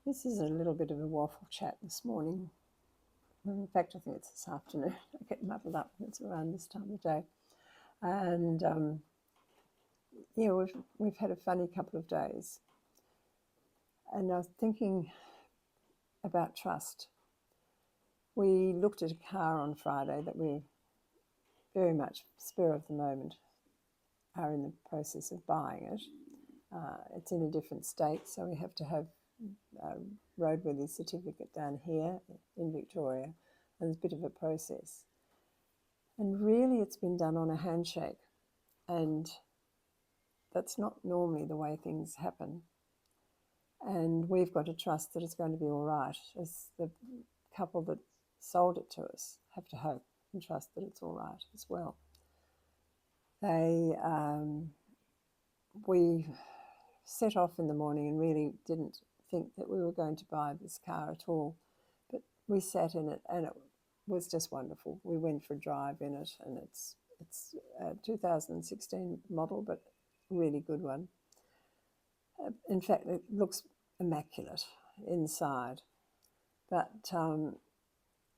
This is a little bit of a waffle chat this morning. In fact, I think it's this afternoon. I get muddled up. It's around this time of day. And yeah, we've had a funny couple of days. And I was thinking about trust. We looked at a car on Friday that we very much spur of the moment are in the process of buying it. It's in a different state, so we have to have a roadworthy certificate down here in Victoria, and it's a bit of a process. And really it's been done on a handshake, and that's not normally the way things happen. And we've got to trust that it's going to be all right, as the couple that sold it to us have to hope and trust that it's all right as well. We set off in the morning and really didn't think that we were going to buy this car at all, but we sat in it and it was just wonderful. We went for a drive in it, and it's a 2016 model, but really good one. In fact, it looks immaculate inside, but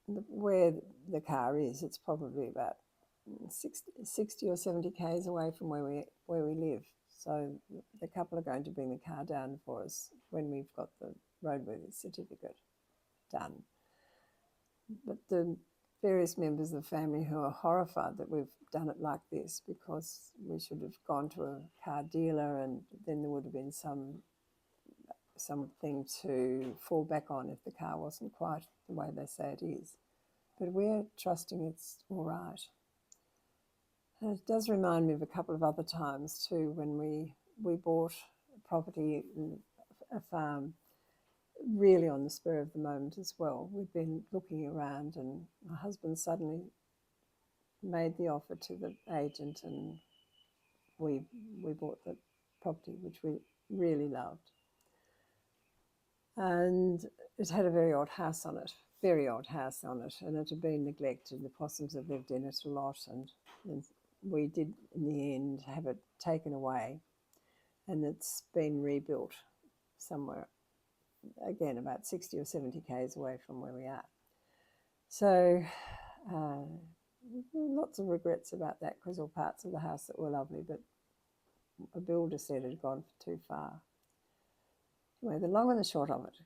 where the car is, it's probably about 60 or 70 k's away from where we live. So the couple are going to bring the car down for us when we've got the roadworthy certificate done. But the various members of the family who are horrified that we've done it like this, because we should have gone to a car dealer and then there would have been something to fall back on if the car wasn't quite the way they say it is. But we're trusting it's all right. And it does remind me of a couple of other times too, when we bought a property, a farm, really on the spur of the moment as well. We'd been looking around and my husband suddenly made the offer to the agent, and we bought the property, which we really loved. And it had a very odd house on it, and it had been neglected. The possums had lived in it a lot, and we did in the end have it taken away, and it's been rebuilt somewhere, again, about 60 or 70 k's away from where we are. So lots of regrets about that, because all parts of the house that were lovely, but a builder said it had gone too far. Anyway, the long and the short of it,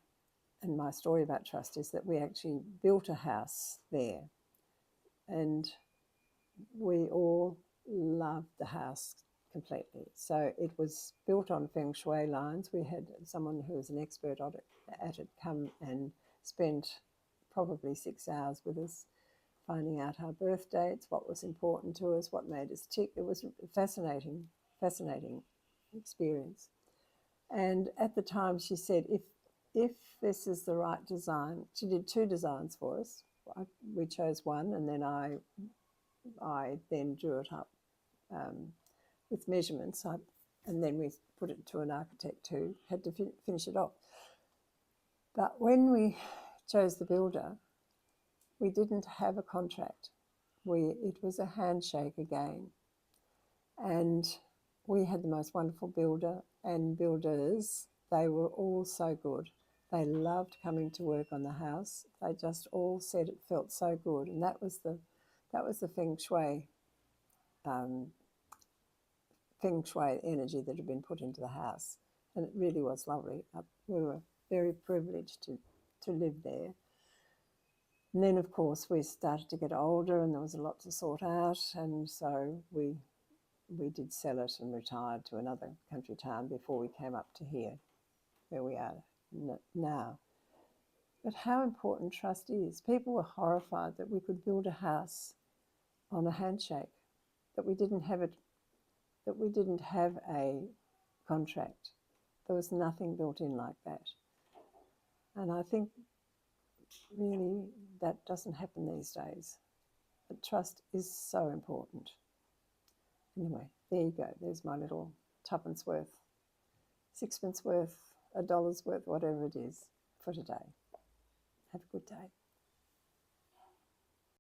and my story about trust, is that we actually built a house there, and we all loved the house completely. So it was built on feng shui lines. We had someone who was an expert at it come and spent probably 6 hours with us, finding out our birth dates, what was important to us, what made us tick. It was a fascinating experience. And at the time she said, if this is the right design, she did 2 designs for us. We chose one, and then I then drew it up with measurements, and then we put it to an architect who had to finish it off. But when we chose the builder, we didn't have a contract. It was a handshake again. And we had the most wonderful builder and builders. They were all so good. They loved coming to work on the house. They just all said it felt so good, and that was the feng shui energy that had been put into the house, and it really was lovely. We were very privileged to live there. And then, of course, we started to get older, and there was a lot to sort out, and so we did sell it and retired to another country town before we came up to here, where we are now. But how important trust is. People were horrified that we could build a house on a handshake, that we didn't have a contract. There was nothing built in like that. And I think really that doesn't happen these days. But trust is so important. Anyway, there you go. There's my little tuppence worth, sixpence worth, $1 worth, whatever it is for today. Have a good day.